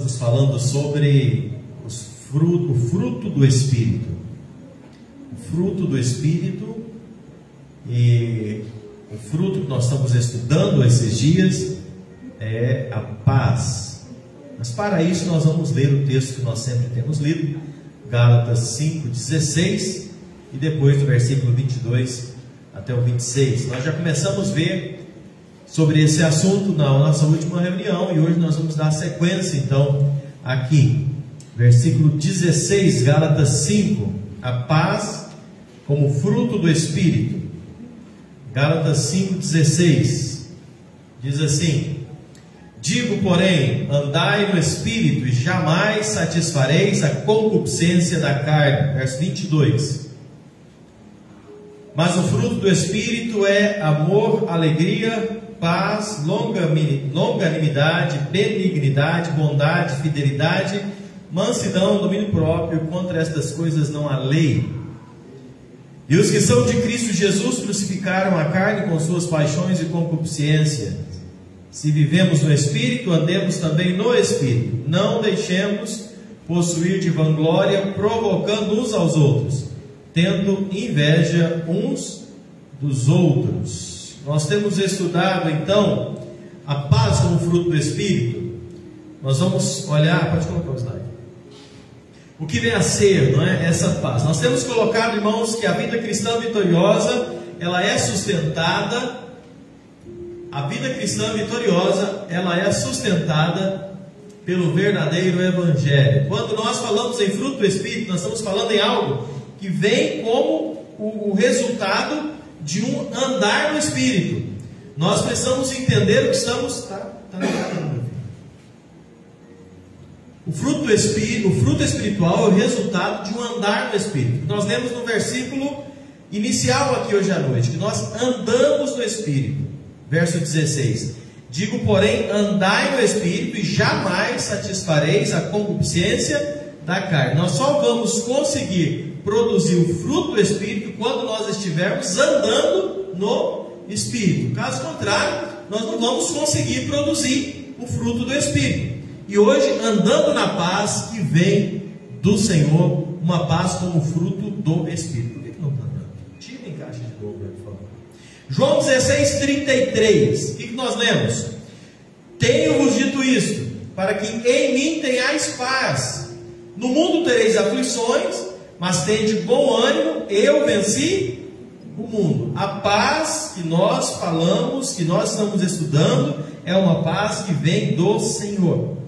Estamos falando sobre o fruto do Espírito. O fruto do Espírito, e o fruto que nós estamos estudando esses dias é a paz. Mas para isso nós vamos ler o texto que nós sempre temos lido, Gálatas 5:16, e depois do versículo 22 até o 26. Nós já começamos a ver sobre esse assunto na nossa última reunião, e hoje nós vamos dar sequência então aqui, versículo 16, Gálatas 5, a paz como fruto do Espírito. Gálatas 5:16 diz assim: digo, porém, andai no Espírito, e jamais satisfareis a concupiscência da carne. Verso 22. Mas o fruto do Espírito é amor, alegria, paz, longanimidade, benignidade, bondade, fidelidade, mansidão, domínio próprio. Contra estas coisas não há lei. E os que são de Cristo Jesus crucificaram a carne com suas paixões e concupiscência. Se vivemos no Espírito, andemos também no Espírito. Não deixemos possuir de vanglória, provocando uns aos outros, tendo inveja uns dos outros. Nós temos estudado então a paz como fruto do Espírito. Nós vamos olhar, pode colocar o slide, o que vem a ser, não é, essa paz. Nós temos colocado, irmãos, que a vida cristã vitoriosa, ela é sustentada, a vida cristã vitoriosa, ela é sustentada pelo verdadeiro Evangelho. Quando nós falamos em fruto do Espírito, nós estamos falando em algo que vem como o resultado de um andar no Espírito. Nós precisamos entender o que estamos... O fruto do Espírito, o fruto espiritual é o resultado de um andar no Espírito. Nós lemos no versículo inicial aqui hoje à noite, que nós andamos no Espírito. Verso 16: digo, porém, andai no Espírito, e jamais satisfareis a concupiscência da carne. Nós só vamos conseguir produzir o fruto do Espírito quando nós estivermos andando no Espírito. Caso contrário, nós não vamos conseguir produzir o fruto do Espírito. E hoje, andando na paz que vem do Senhor, uma paz como fruto do Espírito. Por que não está andando? Tira em caixa de novo, por favor. João 16:33. O que nós lemos? Tenho-vos dito isto, para que em mim tenhais paz. No mundo tereis aflições, mas tende bom ânimo, eu venci o mundo. A paz que nós falamos, que nós estamos estudando, é uma paz que vem do Senhor.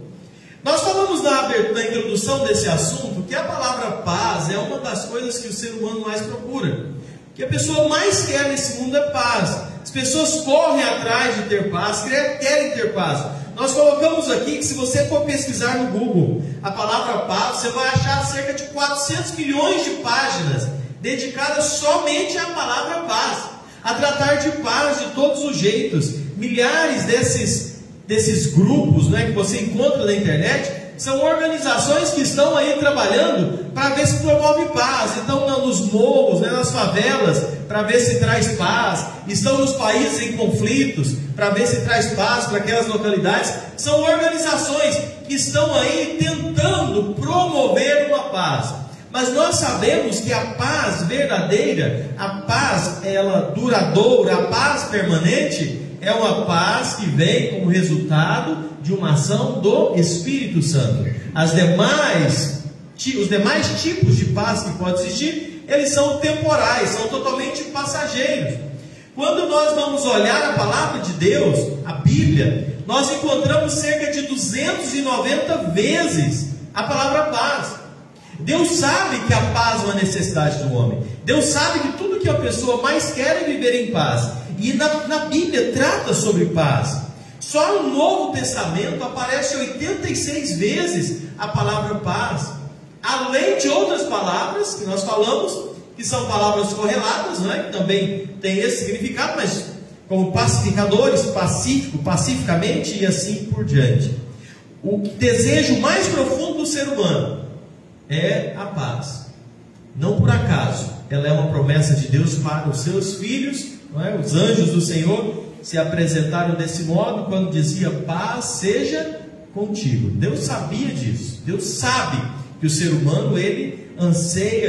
Nós falamos na introdução desse assunto que a palavra paz é uma das coisas que o ser humano mais procura. O que a pessoa mais quer nesse mundo é paz. As pessoas correm atrás de ter paz, querem ter paz. Nós colocamos aqui que se você for pesquisar no Google a palavra paz, você vai achar cerca de 400 milhões de páginas dedicadas somente à palavra paz, a tratar de paz de todos os jeitos. Milhares desses grupos, né, que você encontra na internet, são organizações que estão aí trabalhando para ver se promove paz. Estão nos morros, né, nas favelas, para ver se traz paz. Estão nos países em conflitos, para ver se traz paz para aquelas localidades. São organizações que estão aí tentando promover uma paz. Mas nós sabemos que a paz verdadeira, a paz ela duradoura, a paz permanente, é uma paz que vem como resultado de uma ação do Espírito Santo. Os demais tipos de paz que pode existir, eles são temporais, são totalmente passageiros. Quando nós vamos olhar a palavra de Deus, a Bíblia, nós encontramos cerca de 290 vezes a palavra paz. Deus sabe que a paz é uma necessidade do homem. Deus sabe que tudo que a pessoa mais quer é viver em paz. E na Bíblia trata sobre paz. Só no Novo Testamento aparece 86 vezes a palavra paz, além de outras palavras que nós falamos, que são palavras correlatas, não é? Que também tem esse significado, mas como pacificadores, pacífico, pacificamente e assim por diante. O desejo mais profundo do ser humano é a paz. Não por acaso, ela é uma promessa de Deus para os seus filhos. Não é? Os anjos do Senhor se apresentaram desse modo quando dizia: paz seja contigo. Deus sabia Deus sabe que o ser humano, ele anseia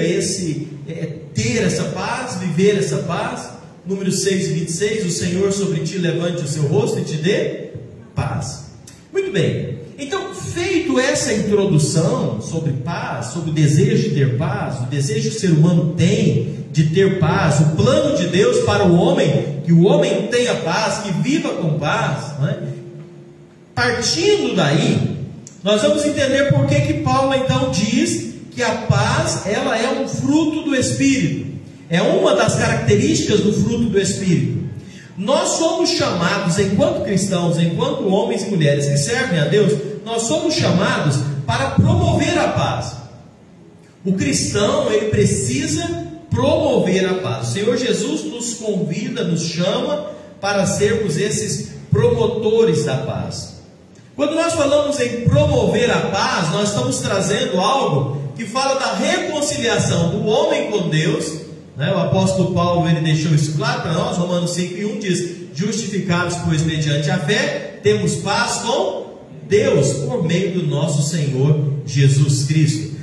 ter essa paz, viver essa paz. Número 6:26, o Senhor sobre ti levante o seu rosto e te dê paz. Muito bem, então, feito essa introdução sobre paz, sobre o desejo de ter paz, o desejo que o ser humano tem de ter paz, o plano de Deus para o homem, que o homem tenha paz, que viva com paz, não é? Partindo daí, nós vamos entender por que Paulo então diz que a paz, ela é um fruto do Espírito, é uma das características do fruto do Espírito. Nós somos chamados, enquanto cristãos, enquanto homens e mulheres que servem a Deus, nós somos chamados para promover a paz. O cristão, ele precisa promover a paz. O Senhor Jesus nos convida, nos chama para sermos esses promotores da paz. Quando nós falamos em promover a paz, nós estamos trazendo algo que fala da reconciliação do homem com Deus. O apóstolo Paulo, ele deixou isso claro para nós. Romanos 5:1 diz: justificados, pois, mediante a fé, temos paz com Deus, por meio do nosso Senhor Jesus Cristo.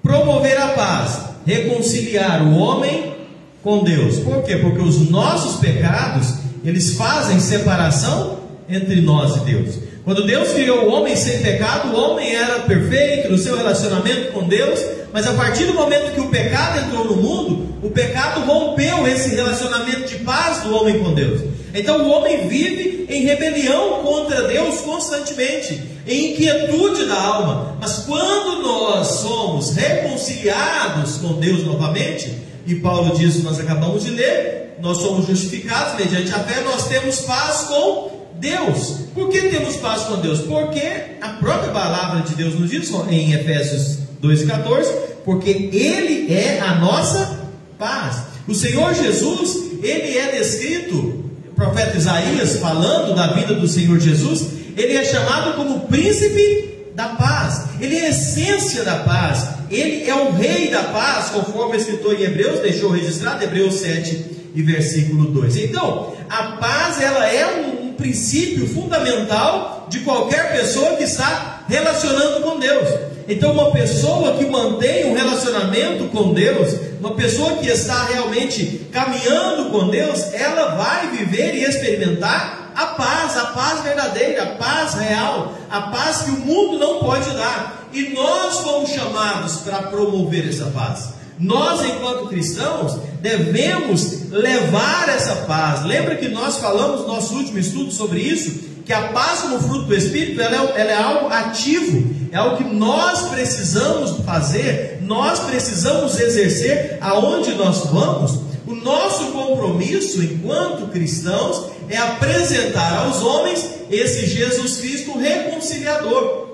Promover a paz, reconciliar o homem com Deus. Por quê? Porque os nossos pecados, eles fazem separação entre nós e Deus. Quando Deus criou o homem sem pecado, o homem era perfeito no seu relacionamento com Deus. Mas a partir do momento que o pecado entrou no mundo, o pecado rompeu esse relacionamento de paz do homem com Deus. Então o homem vive em rebelião contra Deus constantemente, em inquietude da alma. Mas quando nós somos reconciliados com Deus novamente, e Paulo diz, nós acabamos de ler, nós somos justificados mediante a fé, nós temos paz com Deus. Por que temos paz com Deus? Porque a própria palavra de Deus nos diz em Efésios 2:14, porque Ele é a nossa paz. O Senhor Jesus, Ele é descrito, o profeta Isaías, falando da vida do Senhor Jesus, Ele é chamado como príncipe da paz. Ele é a essência da paz. Ele é o rei da paz, conforme o escritor em Hebreus deixou registrado, Hebreus 7 e versículo 2. Então, a paz, ela é um princípio fundamental de qualquer pessoa que está relacionando com Deus. Então, uma pessoa que mantém um relacionamento com Deus, uma pessoa que está realmente caminhando com Deus, ela vai viver e experimentar a paz verdadeira, a paz real, a paz que o mundo não pode dar. E nós fomos chamados para promover essa paz. Nós, enquanto cristãos, devemos levar essa paz. Lembra que nós falamos no nosso último estudo sobre isso? Que a paz como fruto do Espírito, ela é algo ativo, é algo que nós precisamos fazer, nós precisamos exercer aonde nós vamos. O nosso compromisso enquanto cristãos é apresentar aos homens esse Jesus Cristo reconciliador.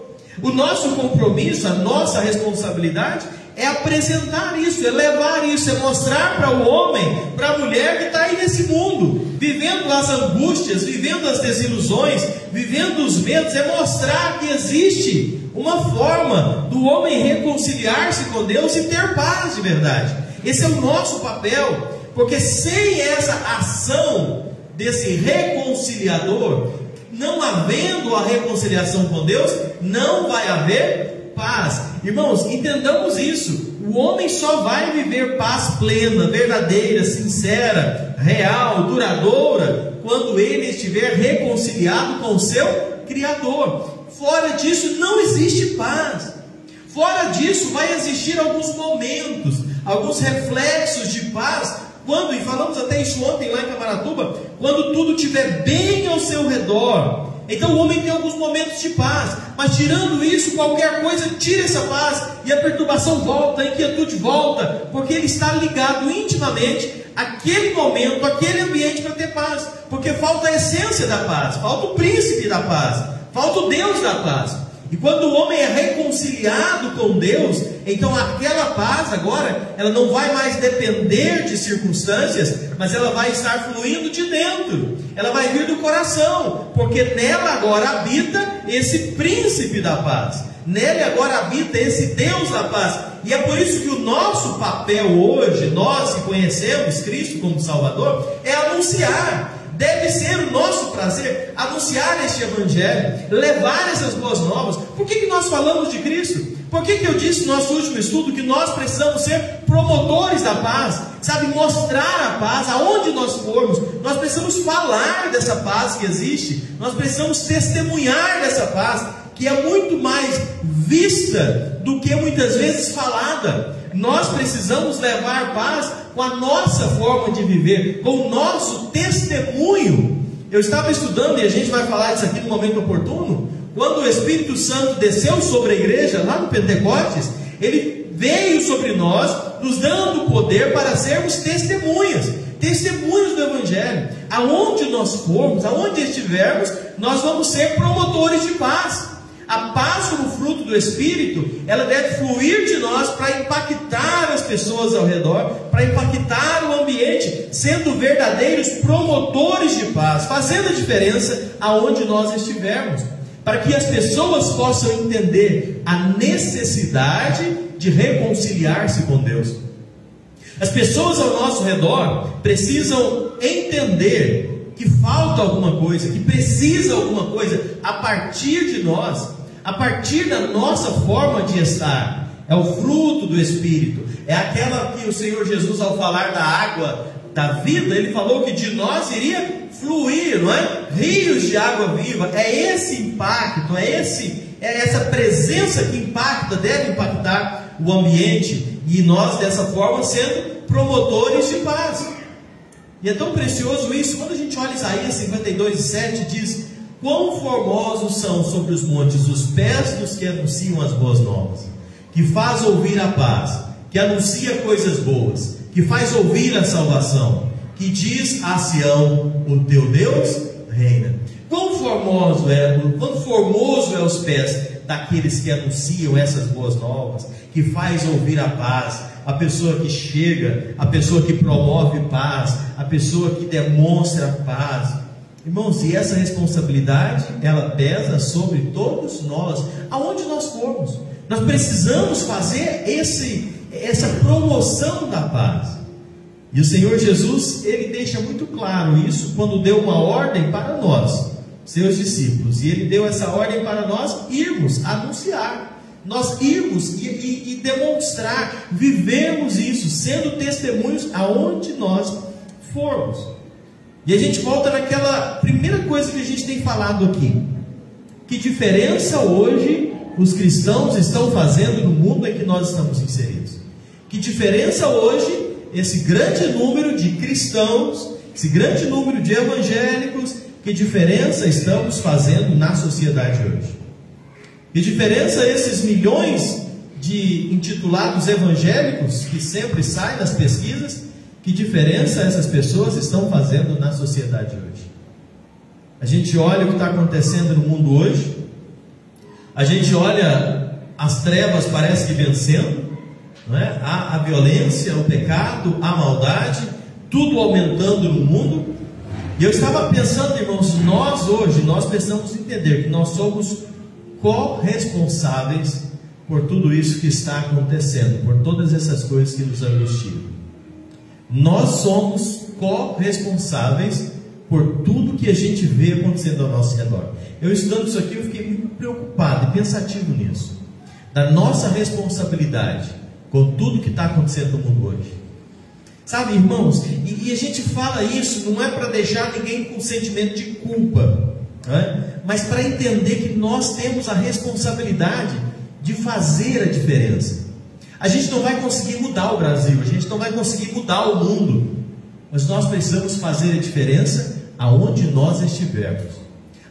O nosso compromisso, a nossa responsabilidade é apresentar isso, é levar isso, é mostrar para o homem, para a mulher que está aí nesse mundo, vivendo as angústias, vivendo as desilusões, vivendo os medos, é mostrar que existe uma forma do homem reconciliar-se com Deus e ter paz de verdade. Esse é o nosso papel, porque sem essa ação desse reconciliador, não havendo a reconciliação com Deus, não vai haver paz. Irmãos, entendamos isso. O homem só vai viver paz plena, verdadeira, sincera, real, duradoura, quando ele estiver reconciliado com o seu Criador. Fora disso não existe paz. Fora disso vai existir alguns momentos, alguns reflexos de paz, quando, e falamos até isso ontem lá em Camaratuba, quando tudo estiver bem ao seu redor. Então o homem tem alguns momentos de paz, mas tirando isso, qualquer coisa tira essa paz, e a perturbação volta, a inquietude volta, porque ele está ligado intimamente àquele momento, àquele ambiente para ter paz, porque falta a essência da paz, falta o príncipe da paz, falta o Deus da paz. E quando o homem é reconciliado com Deus, então aquela paz agora, ela não vai mais depender de circunstâncias, mas ela vai estar fluindo de dentro, ela vai vir do coração, porque nela agora habita esse príncipe da paz, nele agora habita esse Deus da paz. E é por isso que o nosso papel hoje, nós que conhecemos Cristo como Salvador, é anunciar Deve ser o nosso prazer anunciar este Evangelho, levar essas boas novas. Por que nós falamos de Cristo? Por que eu disse no nosso último estudo que nós precisamos ser promotores da paz? Sabe, mostrar a paz aonde nós formos. Nós precisamos falar dessa paz que existe. Nós precisamos testemunhar dessa paz, que é muito mais vista do que muitas vezes falada. Nós precisamos levar paz com a nossa forma de viver, com o nosso testemunho. Eu estava estudando, e a gente vai falar disso aqui no momento oportuno, quando o Espírito Santo desceu sobre a igreja, lá no Pentecostes, ele veio sobre nós, nos dando poder para sermos testemunhas do Evangelho. Aonde nós formos, aonde estivermos, nós vamos ser promotores de paz. A paz como fruto do Espírito, ela deve fluir de nós para impactar as pessoas ao redor, para impactar o ambiente, sendo verdadeiros promotores de paz, fazendo a diferença aonde nós estivermos, para que as pessoas possam entender a necessidade de reconciliar-se com Deus. As pessoas ao nosso redor precisam entender que falta alguma coisa, que precisa alguma coisa a partir de nós, a partir da nossa forma de estar. É o fruto do Espírito, é aquela que o Senhor Jesus, ao falar da água da vida, ele falou que de nós iria fluir, não é? Rios de água viva. É esse impacto, é essa presença que impacta, deve impactar o ambiente, e nós dessa forma sendo promotores de paz. E é tão precioso isso, quando a gente olha Isaías 52:7, diz: quão formosos são sobre os montes os pés dos que anunciam as boas novas, que faz ouvir a paz, que anuncia coisas boas, que faz ouvir a salvação, que diz a Sião: o teu Deus reina. Quão formoso é os pés daqueles que anunciam essas boas novas, que faz ouvir a paz, a pessoa que chega, a pessoa que promove paz, a pessoa que demonstra paz. Irmãos, e essa responsabilidade, ela pesa sobre todos nós, aonde nós formos. Nós precisamos fazer essa promoção da paz. E o Senhor Jesus, ele deixa muito claro isso quando deu uma ordem para nós, seus discípulos, e ele deu essa ordem para nós irmos anunciar, nós irmos e demonstrar, vivemos isso, sendo testemunhos aonde nós formos. E a gente volta naquela primeira coisa que a gente tem falado aqui: que diferença hoje os cristãos estão fazendo no mundo em que nós estamos inseridos? Que diferença hoje esse grande número de cristãos, esse grande número de evangélicos, que diferença estamos fazendo na sociedade hoje? Que diferença esses milhões de intitulados evangélicos que sempre saem nas pesquisas, que diferença essas pessoas estão fazendo na sociedade hoje? A gente olha o que está acontecendo no mundo hoje, a gente olha as trevas, parece que vencendo, não é? A violência, o pecado, a maldade, tudo aumentando no mundo. E eu estava pensando, irmãos, nós hoje, nós precisamos entender que nós somos corresponsáveis por tudo isso que está acontecendo, por todas essas coisas que nos angustiam. Nós somos corresponsáveis por tudo que a gente vê acontecendo ao nosso redor. Eu estudando isso aqui, eu fiquei muito preocupado e pensativo nisso, da nossa responsabilidade com tudo que está acontecendo no mundo hoje. Sabe, irmãos, e a gente fala isso, não é para deixar ninguém com sentimento de culpa, não é? Mas para entender que nós temos a responsabilidade de fazer a diferença. A gente não vai conseguir mudar o Brasil, a gente não vai conseguir mudar o mundo, mas nós precisamos fazer a diferença aonde nós estivermos,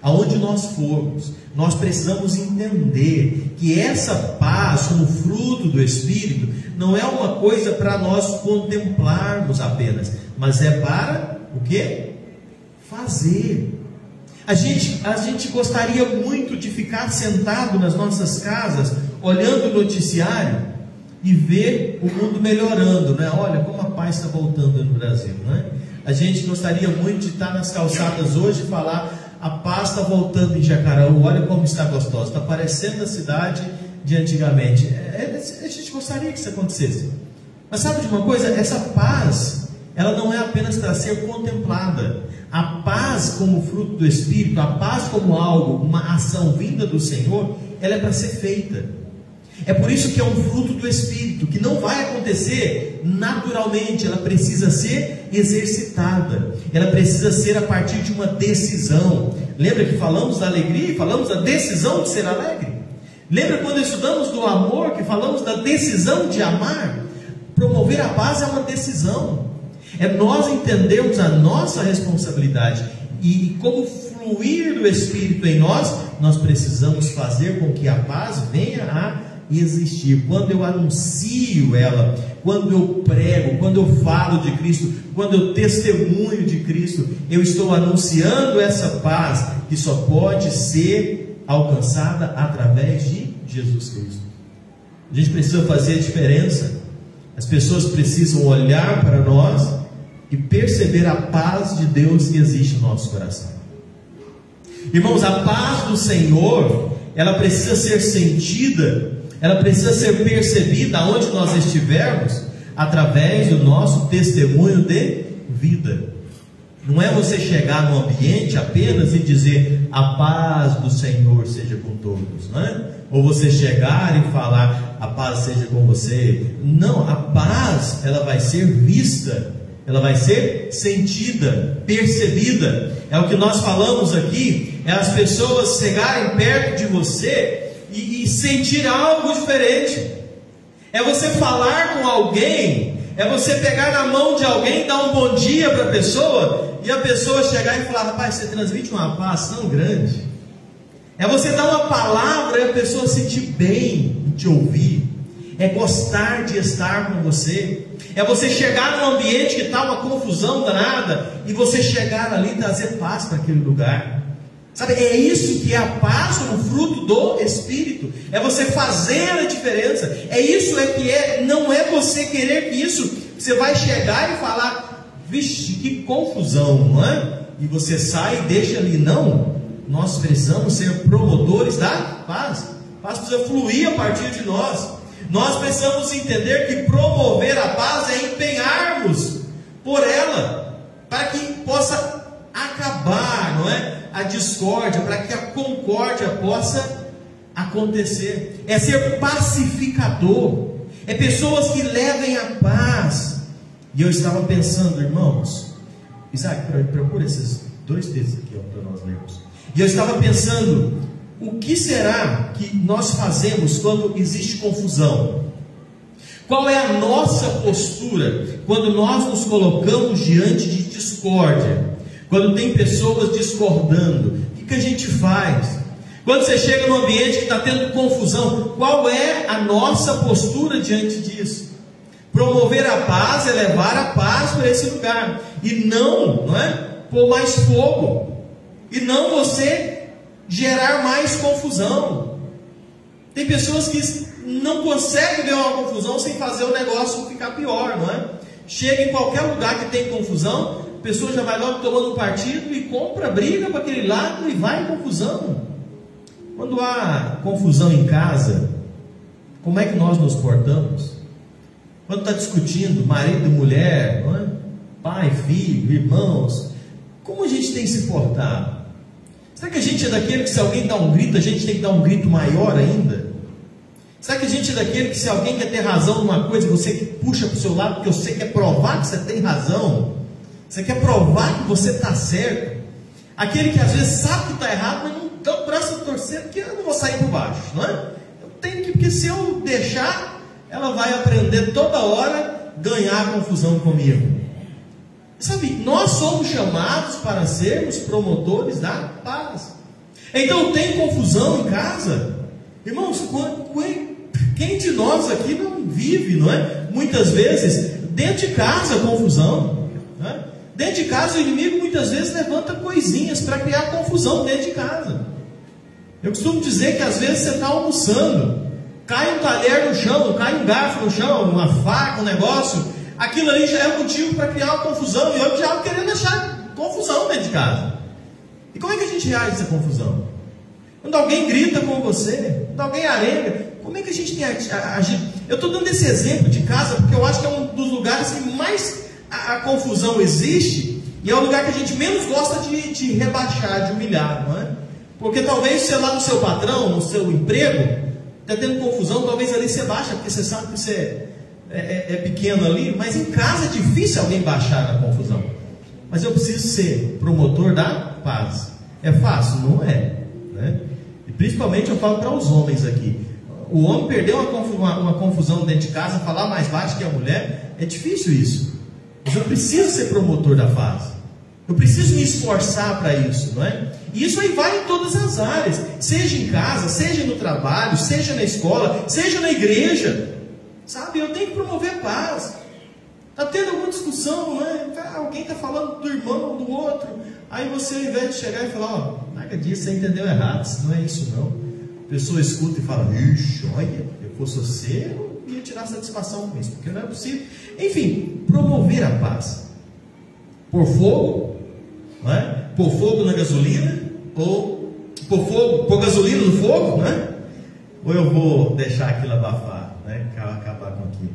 aonde nós formos. Nós precisamos entender que essa paz, como fruto do Espírito, não é uma coisa para nós contemplarmos apenas, mas é para o quê? Fazer. A gente gostaria muito de ficar sentado nas nossas casas, olhando o noticiário e ver o mundo melhorando, né? Olha como a paz está voltando no Brasil, né? A gente gostaria muito de estar nas calçadas hoje e falar: a paz está voltando em Jacaraú, olha como está gostosa, está parecendo a cidade de antigamente. A gente gostaria que isso acontecesse. Mas sabe de uma coisa? Essa paz, ela não é apenas para ser contemplada. A paz como fruto do Espírito, a paz como algo, uma ação vinda do Senhor, ela é para ser feita. É por isso que é um fruto do Espírito, que não vai acontecer naturalmente, ela precisa ser exercitada, ela precisa ser a partir de uma decisão. Lembra que falamos da alegria e falamos da decisão de ser alegre? Lembra quando estudamos do amor, que falamos da decisão de amar? Promover a paz é uma decisão, é nós entendermos a nossa responsabilidade, e como fluir do Espírito em nós, nós precisamos fazer com que a paz venha a existir. Quando eu anuncio ela, quando eu prego, quando eu falo de Cristo, quando eu testemunho de Cristo, eu estou anunciando essa paz que só pode ser alcançada através de Jesus Cristo. A gente precisa fazer a diferença. As pessoas precisam olhar para nós e perceber a paz de Deus que existe no nosso coração. Irmãos, a paz do Senhor, ela precisa ser sentida, ela precisa ser percebida onde nós estivermos, através do nosso testemunho de vida. Não é você chegar no ambiente apenas e dizer: a paz do Senhor seja com todos, não é? Ou você chegar e falar: a paz seja com você. Não, a paz, ela vai ser vista, ela vai ser sentida, percebida. É o que nós falamos aqui, é as pessoas chegarem perto de você e sentir algo diferente. É você falar com alguém, é você pegar na mão de alguém, dar um bom dia para a pessoa, e a pessoa chegar e falar: rapaz, você transmite uma paz tão grande. É você dar uma palavra e a pessoa sentir bem em te ouvir. É gostar de estar com você. É você chegar num ambiente que está uma confusão danada, e você chegar ali e trazer paz para aquele lugar. Sabe, é isso que é a paz como fruto do Espírito. É você fazer a diferença. É isso não é você querer que isso, você vai chegar e falar: vixe, que confusão, não é? E você sai e deixa ali. Não, nós precisamos ser promotores da paz. A paz precisa fluir a partir de nós. Nós precisamos entender que promover a paz é empenharmos por ela, para que possa acabar, não é? A discórdia, para que a concórdia possa acontecer. É ser pacificador, é pessoas que levem a paz. E eu estava pensando, irmãos, Isaac, procura esses 2 textos aqui para nós lermos. E eu estava pensando: o que será que nós fazemos quando existe confusão? Qual é a nossa postura quando nós nos colocamos diante de discórdia? Quando tem pessoas discordando, o que a gente faz? Quando você chega num ambiente que está tendo confusão, qual é a nossa postura diante disso? Promover a paz é levar a paz para esse lugar, e não é? Pôr mais fogo, e não você gerar mais confusão. Tem pessoas que não conseguem ver uma confusão sem fazer o negócio ficar pior, não é? Chega em qualquer lugar que tem confusão, a pessoa já vai logo tomando um partido e compra briga para aquele lado e vai em confusão. Quando há confusão em casa, como é que nós nos portamos? Quando está discutindo marido e mulher, não é? Pai, filho, irmãos, como a gente tem se portado? Será que a gente é daquele que, se alguém dá um grito, a gente tem que dar um grito maior ainda? Será que a gente é daquele que, se alguém quer ter razão numa coisa, você puxa para o seu lado porque você quer provar que você tem razão? Você quer provar que você está certo? Aquele que às vezes sabe que está errado, mas não dá o braço a torcer, porque eu não vou sair por baixo, não é? Eu tenho que, porque se eu deixar, ela vai aprender toda hora ganhar a confusão comigo. Sabe, nós somos chamados para sermos promotores da paz. Então tem confusão em casa? Irmãos, quem de nós aqui não vive, não é? Muitas vezes, dentro de casa, confusão, não é? Dentro de casa, o inimigo muitas vezes levanta coisinhas para criar confusão dentro de casa. Eu costumo dizer que às vezes você está almoçando, cai um talher no chão, cai um garfo no chão, uma faca, um negócio, aquilo ali já é motivo para criar uma confusão, e eu já querendo achar confusão dentro de casa. E como é que a gente reage a essa confusão? Quando alguém grita com você, quando alguém arenga, como é que a gente tem agido? Eu estou dando esse exemplo de casa porque eu acho que é um dos lugares que mais A confusão existe e é o lugar que a gente menos gosta de rebaixar, de humilhar, não é? Porque talvez você lá no seu patrão, no seu emprego, está tendo confusão, talvez ali você baixa, porque você sabe que você é pequeno ali, mas em casa é difícil alguém baixar na confusão. Mas eu preciso ser promotor da paz. É fácil? Não é, né? E principalmente eu falo para os homens aqui. O homem perdeu uma confusão dentro de casa, falar mais baixo que a mulher, é difícil isso. Mas eu preciso ser promotor da paz. Eu preciso me esforçar para isso, não é? E isso aí vai em todas as áreas, seja em casa, seja no trabalho, seja na escola, seja na igreja. Sabe, eu tenho que promover paz. Está tendo alguma discussão, não é? Alguém está falando do irmão, do outro. Aí você, ao invés de chegar e falar, ó, nada disso, você entendeu errado, não é isso não. A pessoa escuta e fala, ixi, olha, se eu fosse você, eu ia tirar satisfação com isso, porque não é possível. Enfim, promover a paz. Por fogo, não é? Pôr fogo na gasolina, ou pôr gasolina no fogo, não é? Ou eu vou deixar aquilo abafar, né? Acabar com aquilo.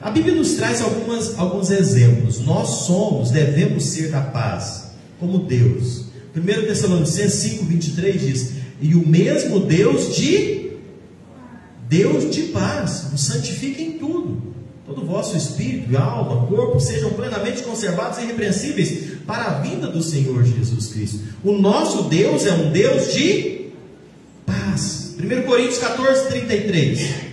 A Bíblia nos traz alguns exemplos. Nós devemos ser da paz, como Deus. 1 Tessalonicenses 5:23 diz, e o mesmo Deus de paz, nos santifique em tudo. Todo o vosso espírito, alma, corpo, sejam plenamente conservados e irrepreensíveis para a vinda do Senhor Jesus Cristo. O nosso Deus é um Deus de paz. 1 Coríntios 14:33.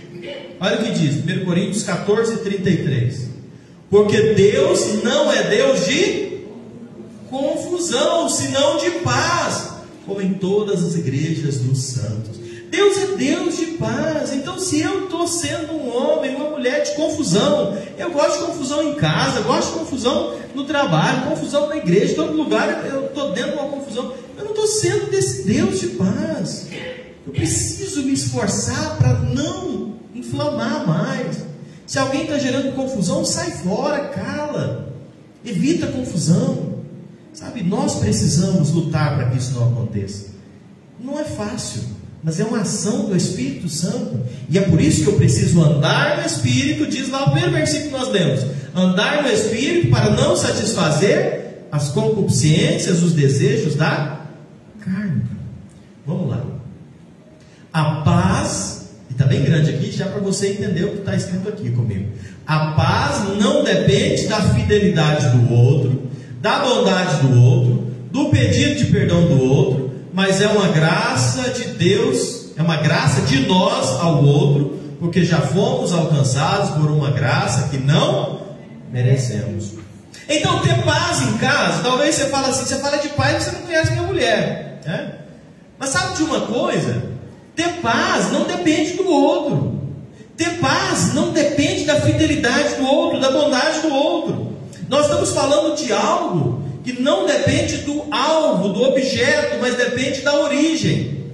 Olha o que diz, 1 Coríntios 14:33. Porque Deus não é Deus de confusão, senão de paz, como em todas as igrejas dos santos. Deus é Deus de paz. Então, se eu estou sendo um homem, uma mulher de confusão, eu gosto de confusão em casa, gosto de confusão no trabalho, confusão na igreja, em todo lugar eu estou dentro de uma confusão, eu não estou sendo desse Deus de paz. Eu preciso me esforçar para não inflamar mais. Se alguém está gerando confusão, sai fora, cala, evita a confusão. Sabe, nós precisamos lutar para que isso não aconteça. Não é fácil, mas é uma ação do Espírito Santo. E é por isso que eu preciso andar no Espírito. Diz lá o primeiro versículo que nós lemos: andar no Espírito para não satisfazer as concupiscências, os desejos da carne. Vamos lá. A paz, e está bem grande aqui, já para você entender o que está escrito aqui comigo. A paz não depende da fidelidade do outro, da bondade do outro, do pedido de perdão do outro, mas é uma graça de Deus, é uma graça de nós ao outro, porque já fomos alcançados por uma graça que não merecemos. Então, ter paz em casa, talvez você fale assim, você fala de paz e você não conhece minha mulher, né? Mas sabe de uma coisa? Ter paz não depende do outro. Ter paz não depende da fidelidade do outro, da bondade do outro. Nós estamos falando de algo que não depende do alvo, do objeto, mas depende da origem.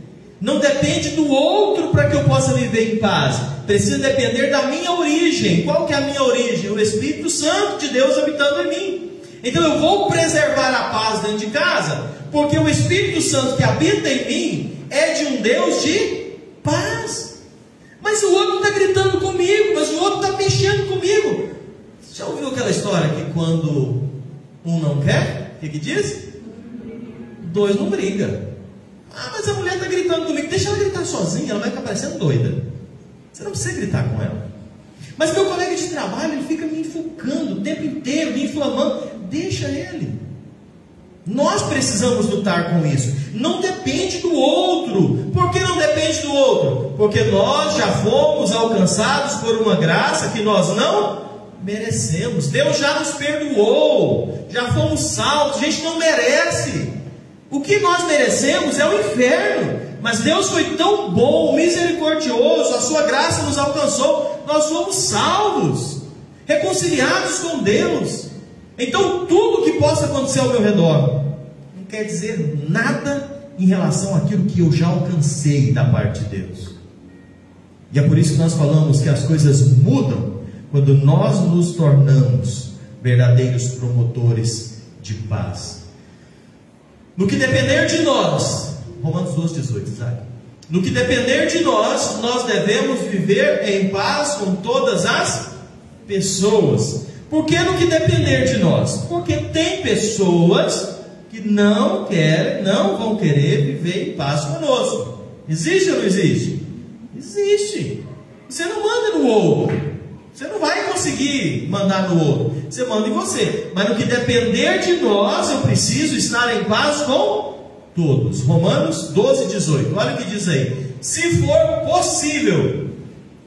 Não depende do outro para que eu possa viver em paz. Precisa depender da minha origem. Qual que é a minha origem? O Espírito Santo de Deus habitando em mim. Então eu vou preservar a paz dentro de casa, porque o Espírito Santo que habita em mim é de um Deus de paz. Mas o outro está gritando comigo, mas o outro está mexendo comigo. Já ouviu aquela história que quando um não quer, o que diz? Dois não brigam. Ah, mas a mulher está gritando comigo, deixa ela gritar sozinha, ela vai ficar parecendo doida. Você não precisa gritar com ela. Mas meu colega de trabalho, ele fica me enfucando o tempo inteiro, me inflamando. Deixa ele. Nós precisamos lutar com isso. Não depende do outro. Por que não depende do outro? Porque nós já fomos alcançados por uma graça que nós não merecemos. Deus já nos perdoou, já fomos salvos. A gente não merece. O que nós merecemos é o inferno. Mas Deus foi tão bom, misericordioso, a sua graça nos alcançou. Nós somos salvos, reconciliados com Deus. Então tudo que possa acontecer ao meu redor não quer dizer nada em relação àquilo que eu já alcancei da parte de Deus. E é por isso que nós falamos que as coisas mudam quando nós nos tornamos verdadeiros promotores de paz. No que depender de nós, Romanos 12:18, sabe? No que depender de nós, nós devemos viver em paz com todas as pessoas. Por que no que depender de nós? Porque tem pessoas que não vão querer viver em paz conosco. Existe ou não existe? Existe. Você não manda no outro. Você não vai conseguir mandar no outro. Você manda em você. Mas no que depender de nós, eu preciso estar em paz com todos. Romanos 12, 18. Olha o que diz aí. Se for possível,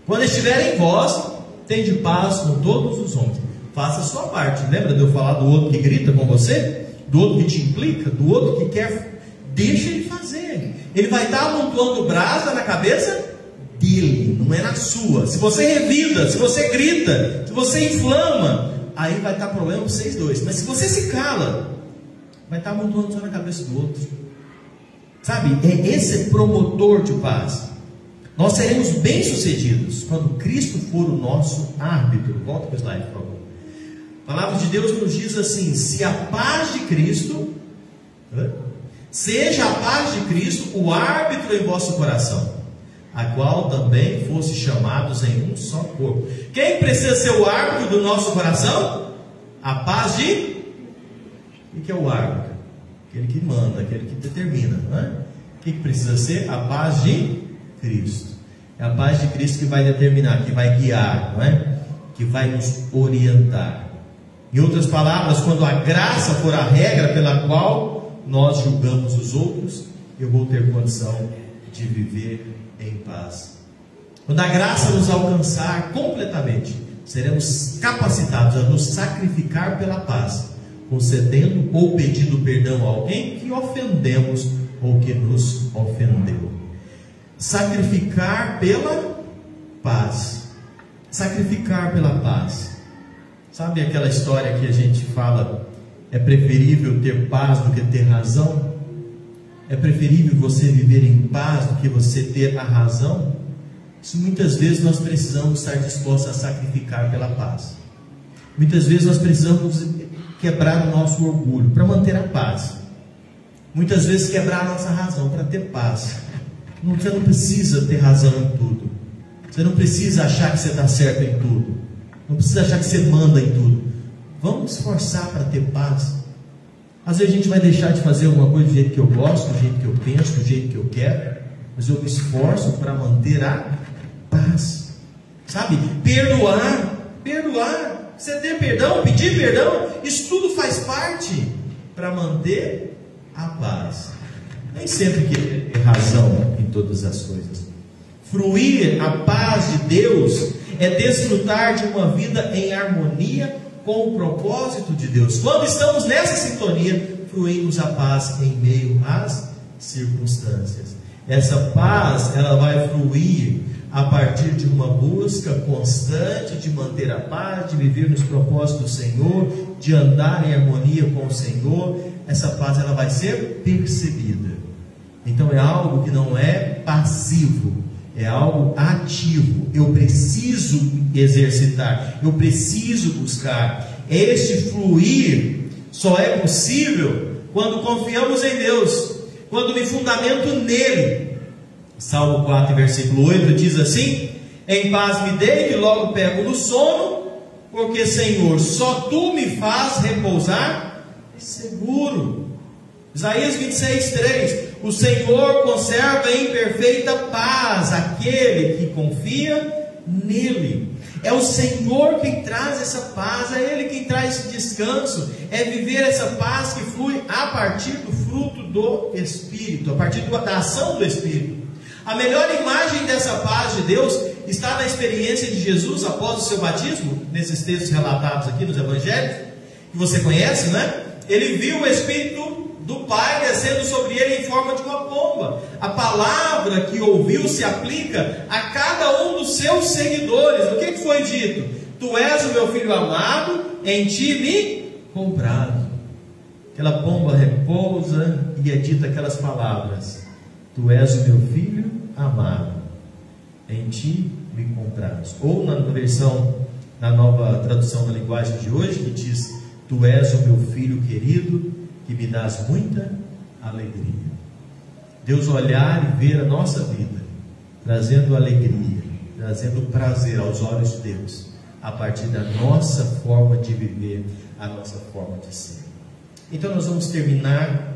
quando estiver em vós, tende paz com todos os homens. Faça a sua parte. Lembra de eu falar do outro que grita com você? Do outro que te implica? Do outro que quer? Deixa ele fazer. Ele vai estar amontoando brasa na cabeça dele, não é na sua. Se você revida, se você grita, se você inflama, aí vai estar problema para vocês dois. Mas se você se cala, vai estar amontoando só na cabeça do outro. Sabe, esse promotor de paz. Nós seremos bem-sucedidos quando Cristo for o nosso árbitro. Volta para o slide, por favor. A palavra de Deus nos diz assim: se a paz de Cristo, seja a paz de Cristo o árbitro em vosso coração, a qual também fosse chamados em um só corpo. Quem precisa ser o árbitro do nosso coração? A paz de... O que é o árbitro? Aquele que manda, aquele que determina, não é? O que precisa ser? A paz de Cristo. É a paz de Cristo que vai determinar, que vai guiar, não é? Que vai nos orientar. Em outras palavras, quando a graça for a regra pela qual nós julgamos os outros, eu vou ter condição de viver em paz. Quando a graça nos alcançar completamente, seremos capacitados a nos sacrificar pela paz, concedendo ou pedindo perdão a alguém que ofendemos ou que nos ofendeu. Sacrificar pela paz. Sacrificar pela paz. Sabe aquela história que a gente fala, é preferível ter paz do que ter razão? É preferível você viver em paz do que você ter a razão? Isso muitas vezes nós precisamos estar dispostos a sacrificar pela paz. Muitas vezes nós precisamos quebrar o nosso orgulho para manter a paz. Muitas vezes quebrar a nossa razão para ter paz. Você não precisa ter razão em tudo. Você não precisa achar que você está certo em tudo. Não precisa achar que você manda em tudo. Vamos esforçar para ter paz. Às vezes a gente vai deixar de fazer alguma coisa do jeito que eu gosto, do jeito que eu penso, do jeito que eu quero, mas eu me esforço para manter a paz. Sabe? Perdoar. Ceder perdão, pedir perdão, isso tudo faz parte para manter a paz. Nem sempre que ter razão em todas as coisas. Fruir a paz de Deus é desfrutar de uma vida em harmonia com o propósito de Deus. Quando estamos nessa sintonia, fruímos a paz em meio às circunstâncias. Essa paz, ela vai fluir a partir de uma busca constante de manter a paz, de viver nos propósitos do Senhor, de andar em harmonia com o Senhor. Essa paz, ela vai ser percebida. Então é algo que não é passivo, é algo ativo. Eu preciso exercitar, eu preciso buscar. Este fluir só é possível quando confiamos em Deus, quando me fundamento nele. Salmo 4, versículo 8 diz assim: em paz me deito e logo pego no sono, porque Senhor, só Tu me faz repousar seguro. Isaías 26, 3: o Senhor conserva em perfeita paz aquele que confia nele. É o Senhor quem traz essa paz, é Ele quem traz esse descanso, é viver essa paz que flui a partir do fruto do Espírito, a partir da ação do Espírito. A melhor imagem dessa paz de Deus está na experiência de Jesus após o seu batismo, nesses textos relatados aqui nos Evangelhos, que você conhece, né? Ele viu o Espírito do Pai descendo sobre ele em forma de uma pomba. A palavra que ouviu se aplica a cada um dos seus seguidores. O que foi dito? Tu és o meu filho amado, em ti me comprado. Aquela pomba repousa e é dita aquelas palavras: Tu és o meu filho amado, em ti me comprados. Ou na versão, na nova tradução da linguagem de hoje, que diz: Tu és o meu filho querido, que me dás muita alegria. Deus olhar e ver a nossa vida, trazendo alegria, trazendo prazer aos olhos de Deus, a partir da nossa forma de viver, a nossa forma de ser. Então nós vamos terminar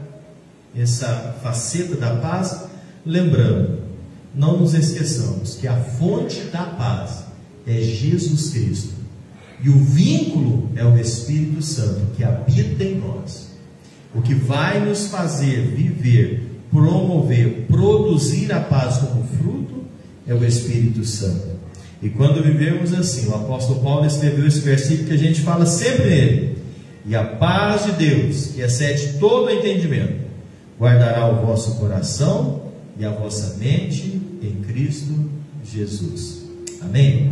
essa faceta da paz lembrando, não nos esqueçamos que a fonte da paz é Jesus Cristo, e o vínculo é o Espírito Santo que habita em nós. O que vai nos fazer viver, promover, produzir a paz como fruto é o Espírito Santo. E quando vivermos assim, o apóstolo Paulo escreveu esse versículo que a gente fala sempre nele: e a paz de Deus, que excede todo entendimento, guardará o vosso coração e a vossa mente em Cristo Jesus. Amém?